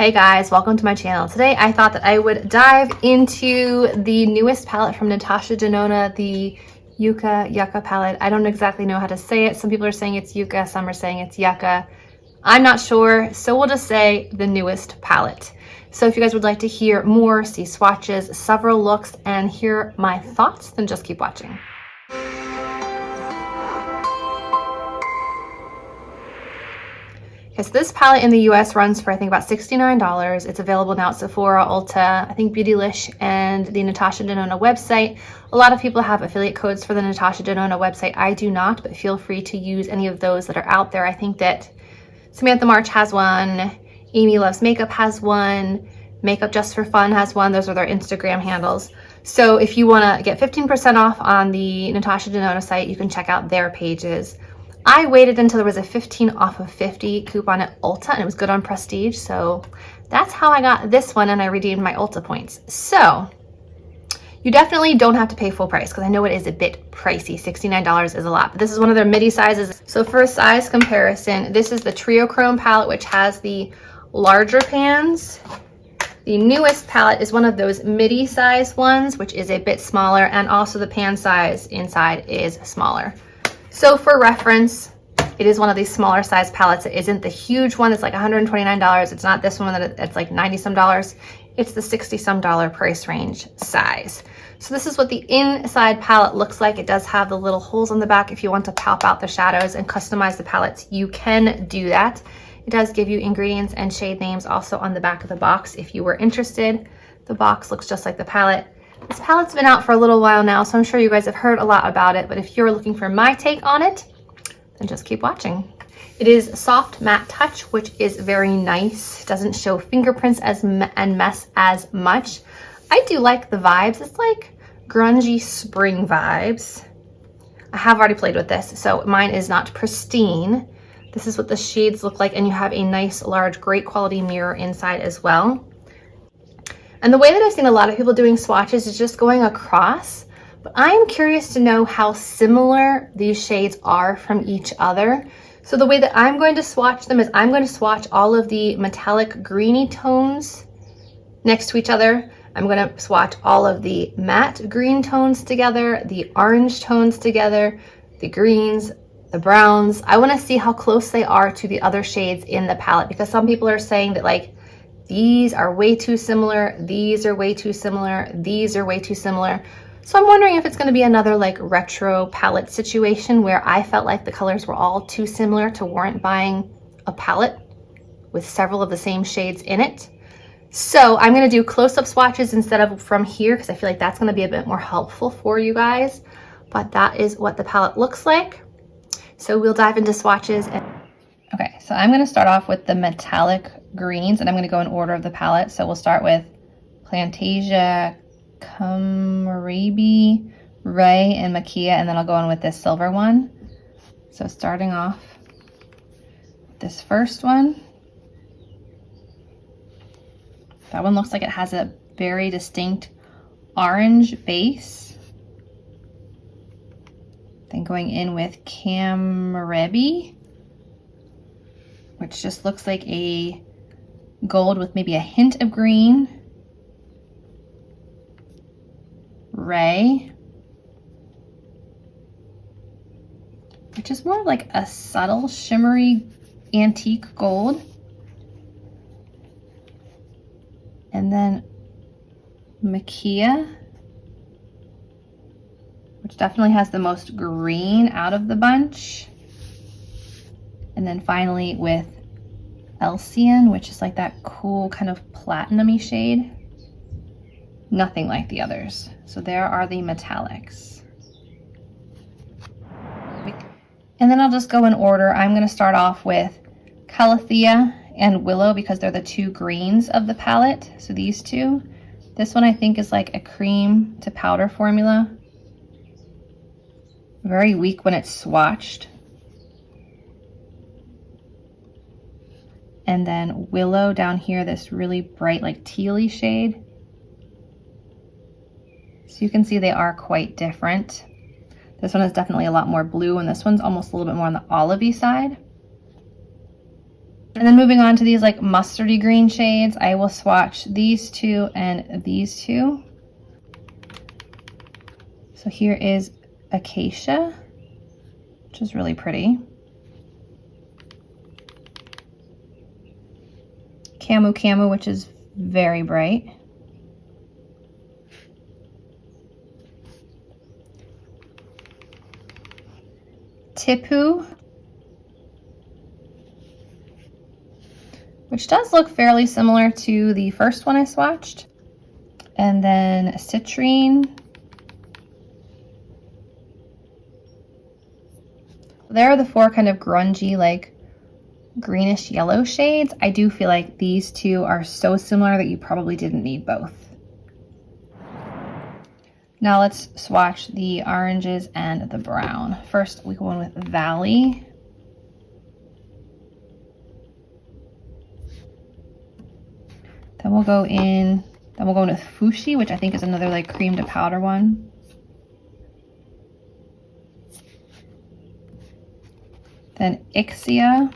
Hey guys, welcome to my channel. Today I thought that I would dive into the newest palette from Natasha Denona, the YUCCA palette. I don't exactly know how to say it. Some people are saying it's YUCCA, some are saying it's YUCCA. I'm not sure, so we'll just say the newest palette. So if you guys would like to hear more, see swatches, several looks, and hear my thoughts, then just keep watching. Okay, so this palette in the US runs for I think about $69. It's available now at Sephora, Ulta, I think Beautylish, and the Natasha Denona website. A lot of people have affiliate codes for the Natasha Denona website. I do not, but feel free to use any of those that are out there. I think that Samantha March has one, Amy Loves Makeup has one, Makeup Just for Fun has one. Those are their Instagram handles. So if you want to get 15% off on the Natasha Denona site, you can check out their pages. I waited until there was a 15 off of 50 coupon at Ulta, and it was good on Prestige, so that's how I got this one, and I redeemed my Ulta points. So you definitely don't have to pay full price, because I know it is a bit pricey. $69 is a lot, but this is one of their midi sizes. So for a size comparison, this is the Trio Chrome palette, which has the larger pans. The newest palette is one of those midi size ones, which is a bit smaller, and also the pan size inside is smaller. So for reference, it is one of these smaller size palettes. It isn't the huge one that's like $129. It's not this one that it's like 90 some dollars. It's the 60 some dollar price range size. So this is what the inside palette looks like. It does have the little holes on the back. If you want to pop out the shadows and customize the palettes, you can do that. It does give you ingredients and shade names also on the back of the box if you were interested. The box looks just like the palette. This palette's been out for a little while now, so I'm sure you guys have heard a lot about it, but if you're looking for my take on it, then just keep watching. It is soft matte touch, which is very nice. It doesn't show fingerprints and mess as much. I do like the vibes. It's like grungy spring vibes. I have already played with this, so mine is not pristine. This is what the shades look like, and you have a nice, large, great quality mirror inside as well. And the way that I've seen a lot of people doing swatches is just going across, but I am curious to know how similar these shades are from each other. So the way that I'm going to swatch them is I'm going to swatch all of the metallic greeny tones next to each other. I'm going to swatch all of the matte green tones together, the orange tones together, the greens, the browns. I want to see how close they are to the other shades in the palette, because some people are saying that like these are way too similar, these are way too similar, these are way too similar. So I'm wondering if it's going to be another like retro palette situation where I felt like the colors were all too similar to warrant buying a palette with several of the same shades in it. So I'm going to do close-up swatches instead of from here, because I feel like that's going to be a bit more helpful for you guys. But that is what the palette looks like. So we'll dive into swatches. Okay, so I'm going to start off with the metallic greens, and I'm going to go in order of the palette. So we'll start with Plantasia, Kohlrabi, Ray, and Makia, and then I'll go in with this silver one. So starting off with this first one. That one looks like it has a very distinct orange base. Then going in with Kohlrabi, which just looks like a gold with maybe a hint of green. Ray, which is more like a subtle shimmery antique gold. And then Makia, which definitely has the most green out of the bunch. And then finally with Elcian, which is like that cool kind of platinum-y shade. Nothing like the others. So there are the metallics. And then I'll just go in order. I'm going to start off with Calathea and Willow because they're the two greens of the palette. So these two. This one I think is like a cream to powder formula. Very weak when it's swatched. And then Willow down here, this really bright like tealy shade. So you can see they are quite different. This one is definitely a lot more blue, and this one's almost a little bit more on the olivey side. And then moving on to these like mustardy green shades, I will swatch these two and these two. So here is Acacia, which is really pretty. Camu Camu, which is very bright. Tipu, which does look fairly similar to the first one I swatched. And then Citrine. There are the four kind of grungy, like greenish yellow shades. I do feel like these two are so similar that you probably didn't need both. Now let's swatch the oranges and the brown. First, we go in with Valley. Then we'll go in with Fushi, which I think is another like cream to powder one. Then Ixia.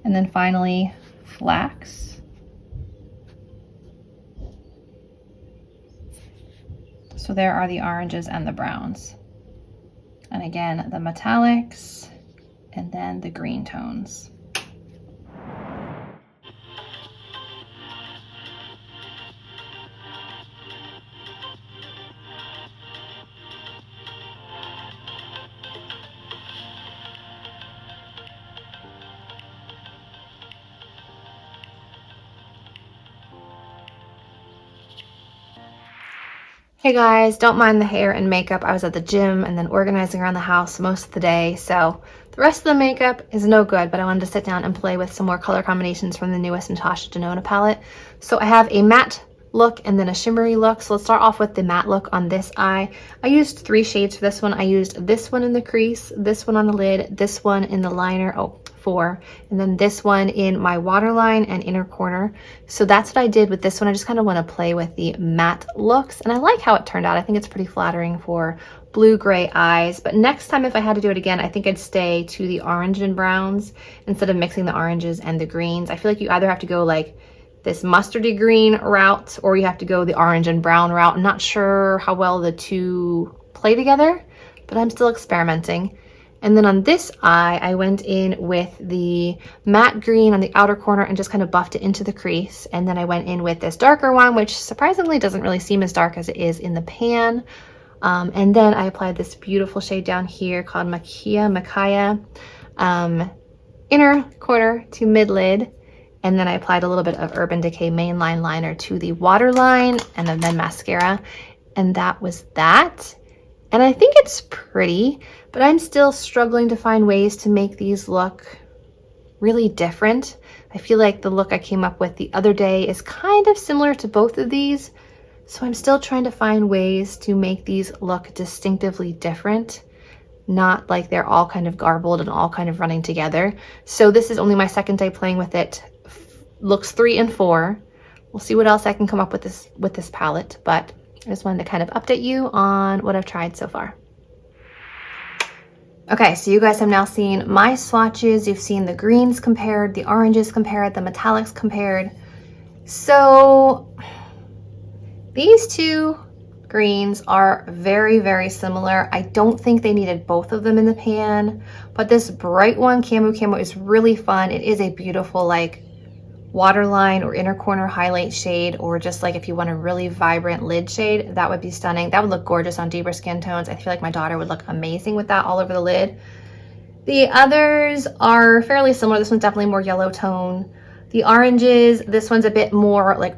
And then finally, Flax. So there are the oranges and the browns. And again, the metallics, and then the green tones. Hey guys, don't mind the hair and makeup. I was at the gym and then organizing around the house most of the day, so the rest of the makeup is no good, but I wanted to sit down and play with some more color combinations from the newest Natasha Denona palette. So I have a matte look and then a shimmery look. So let's start off with the matte look on this eye. I used 3 shades for this one. I used this one in the crease, this one on the lid, this one in the liner, 4, and then this one in my waterline and inner corner. So that's what I did with this one. I just kind of want to play with the matte looks, and I like how it turned out. I think it's pretty flattering for blue-gray eyes, but next time if I had to do it again, I think I'd stay to the orange and browns instead of mixing the oranges and the greens. I feel like you either have to go like this mustardy green route or you have to go the orange and brown route. I'm not sure how well the two play together, but I'm still experimenting. And then on this eye, I went in with the matte green on the outer corner and just kind of buffed it into the crease. And then I went in with this darker one, which surprisingly doesn't really seem as dark as it is in the pan. And then I applied this beautiful shade down here called Makaya, inner corner to mid-lid. And then I applied a little bit of Urban Decay Mainline Liner to the waterline and then mascara. And that was that. And I think it's pretty, but I'm still struggling to find ways to make these look really different. I feel like the look I came up with the other day is kind of similar to both of these. So I'm still trying to find ways to make these look distinctively different, not like they're all kind of garbled and all kind of running together. So this is only my second day playing with it. Looks 3 and 4. We'll see what else I can come up with this palette, but I just wanted to kind of update you on what I've tried so far. Okay, so you guys have now seen my swatches. You've seen the greens compared, the oranges compared, the metallics compared. So these two greens are very, very similar. I don't think they needed both of them in the pan, but this bright one, Camu Camu, is really fun. It is a beautiful like waterline or inner corner highlight shade, or just like if you want a really vibrant lid shade, that would be stunning. That would look gorgeous on deeper skin tones. I feel like my daughter would look amazing with that all over the lid. The others are fairly similar. This one's definitely more yellow tone. The oranges, this one's a bit more like,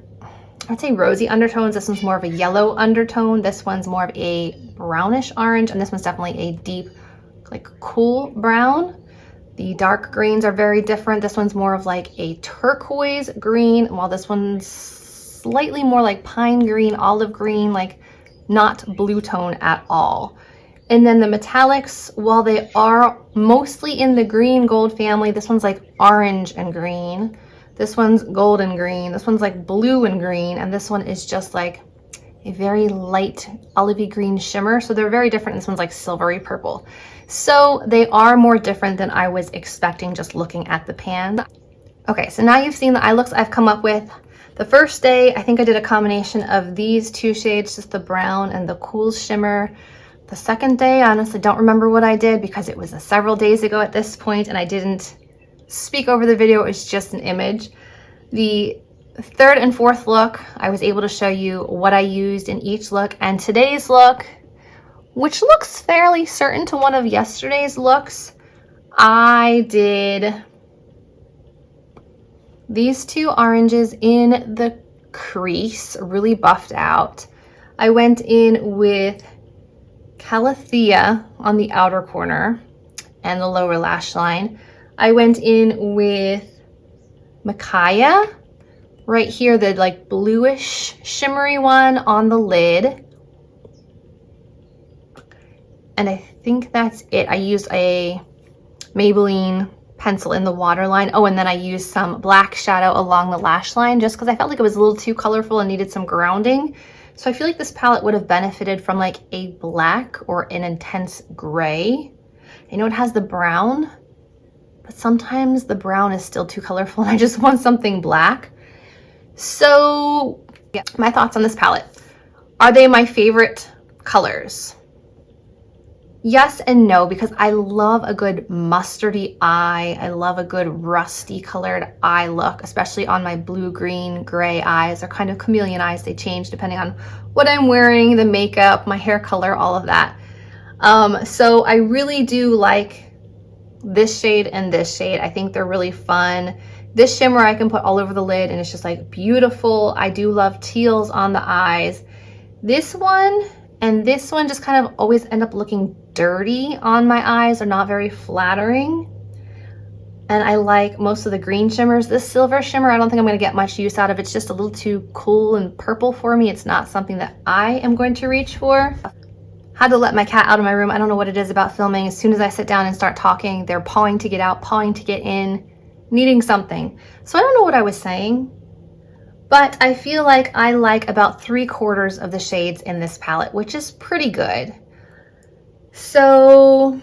I'd say rosy undertones. This one's more of a yellow undertone. This one's more of a brownish orange, and this one's definitely a deep, like cool brown. The dark greens are very different. This one's more of like a turquoise green, while this one's slightly more like pine green, olive green, like not blue tone at all. And then the metallics, while they are mostly in the green gold family, this one's like orange and green. This one's gold and green. This one's like blue and green. And this one is just like a very light olivey green shimmer. So they're very different. This one's like silvery purple. So they are more different than I was expecting just looking at the pan. Okay, so now you've seen the eye looks I've come up with. The first day, I think I did a combination of these two shades, just the brown and the cool shimmer. The second day, I honestly don't remember what I did because it was several days ago at this point and I didn't speak over the video, it was just an image. The third and fourth look, I was able to show you what I used in each look, and today's look, which looks fairly certain to one of yesterday's looks, I did these two oranges in the crease, really buffed out. I went in with Calathea on the outer corner and the lower lash line. I went in with Micaiah right here, the like bluish shimmery one on the lid. And I think that's it. I used a Maybelline pencil in the waterline. Oh, and then I used some black shadow along the lash line just because I felt like it was a little too colorful and needed some grounding. So I feel like this palette would have benefited from like a black or an intense gray. I know it has the brown, but sometimes the brown is still too colorful and I just want something black. So yeah, my thoughts on this palette. Are they my favorite colors? Yes and no, because I love a good mustardy eye. I love a good rusty colored eye look, especially on my blue, green, gray eyes. They're kind of chameleon eyes. They change depending on what I'm wearing, the makeup, my hair color, all of that. So I really do like this shade and this shade. I think they're really fun. This shimmer I can put all over the lid and it's just like beautiful. I do love teals on the eyes. This one and this one just kind of always end up looking dirty on my eyes. They're not very flattering. And I like most of the green shimmers. This silver shimmer, I don't think I'm gonna get much use out of. It's just a little too cool and purple for me. It's not something that I am going to reach for. Had to let my cat out of my room. I don't know what it is about filming. As soon as I sit down and start talking, they're pawing to get out, pawing to get in, needing something. So I don't know what I was saying, but I feel like I like about 3/4 of the shades in this palette, which is pretty good. So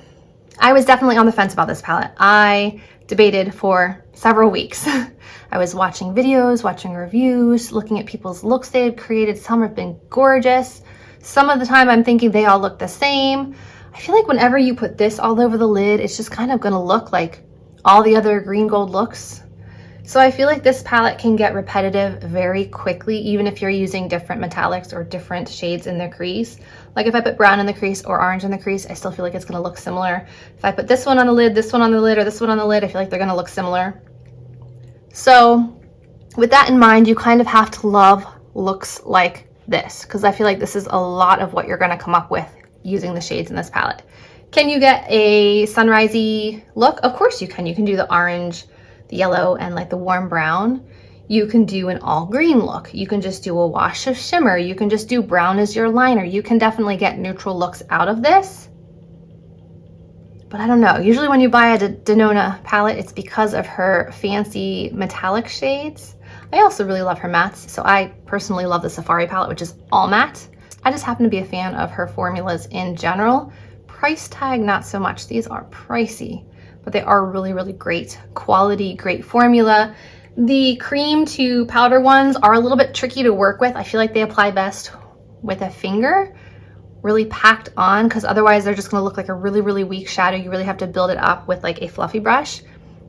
I was definitely on the fence about this palette. I debated for several weeks. I was watching videos, watching reviews, looking at people's looks they had created. Some have been gorgeous. Some of the time I'm thinking they all look the same. I feel like whenever you put this all over the lid, it's just kind of gonna look like all the other green gold looks. So I feel like this palette can get repetitive very quickly, even if you're using different metallics or different shades in the crease. Like if I put brown in the crease or orange in the crease, I still feel like it's gonna look similar. If I put this one on the lid, this one on the lid, or this one on the lid, I feel like they're gonna look similar. So with that in mind, you kind of have to love looks like this, because I feel like this is a lot of what you're gonna come up with using the shades in this palette. Can you get a sunrisey look? Of course you can. You can do the orange, the yellow, and like the warm brown. You can do an all green look. You can just do a wash of shimmer. You can just do brown as your liner. You can definitely get neutral looks out of this. But I don't know. Usually when you buy a Denona palette, it's because of her fancy metallic shades. I also really love her mattes. So I personally love the Safari palette, which is all matte. I just happen to be a fan of her formulas in general. Price tag, not so much. These are pricey, but they are really, really great quality, great formula. The cream to powder ones are a little bit tricky to work with. I feel like they apply best with a finger, really packed on, because otherwise they're just gonna look like a really, really weak shadow. You really have to build it up with like a fluffy brush.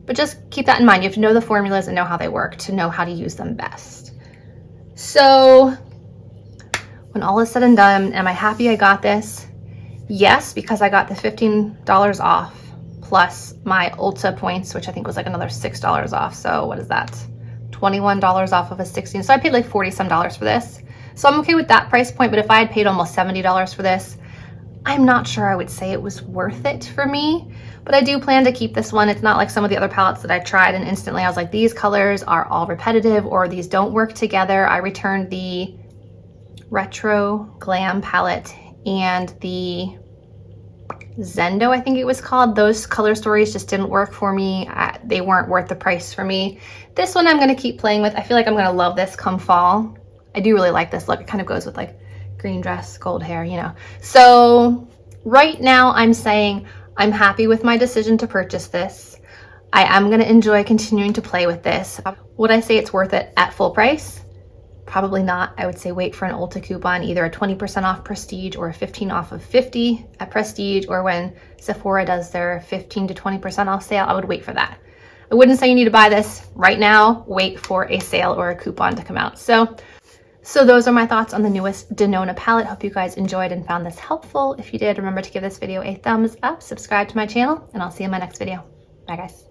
But just keep that in mind. You have to know the formulas and know how they work to know how to use them best. So when all is said and done, am I happy I got this? Yes, because I got the $15 off plus my Ulta points, which I think was like another $6 off. So what is that? $21 off of a 16. So I paid like 40 some dollars for this. So I'm okay with that price point. But if I had paid almost $70 for this, I'm not sure I would say it was worth it for me. But I do plan to keep this one. It's not like some of the other palettes that I tried and instantly I was like, these colors are all repetitive or these don't work together. I returned the Retro Glam palette and the Zendo, I think it was called. Those color stories just didn't work for me. They weren't worth the price for me. This one I'm gonna keep playing with. I feel like I'm gonna love this come fall. I do really like this look. It kind of goes with like green dress, gold hair, you know. So right now I'm saying I'm happy with my decision to purchase this. I am going to enjoy continuing to play with this. Would I say it's worth it at full price? Probably not. I would say wait for an Ulta coupon, either a 20% off Prestige or a 15 off of 50 at Prestige, or when Sephora does their 15 to 20% off sale, I would wait for that. I wouldn't say you need to buy this right now. Wait for a sale or a coupon to come out. So those are my thoughts on the newest Denona palette. Hope you guys enjoyed and found this helpful. If you did, remember to give this video a thumbs up, subscribe to my channel, and I'll see you in my next video. Bye guys.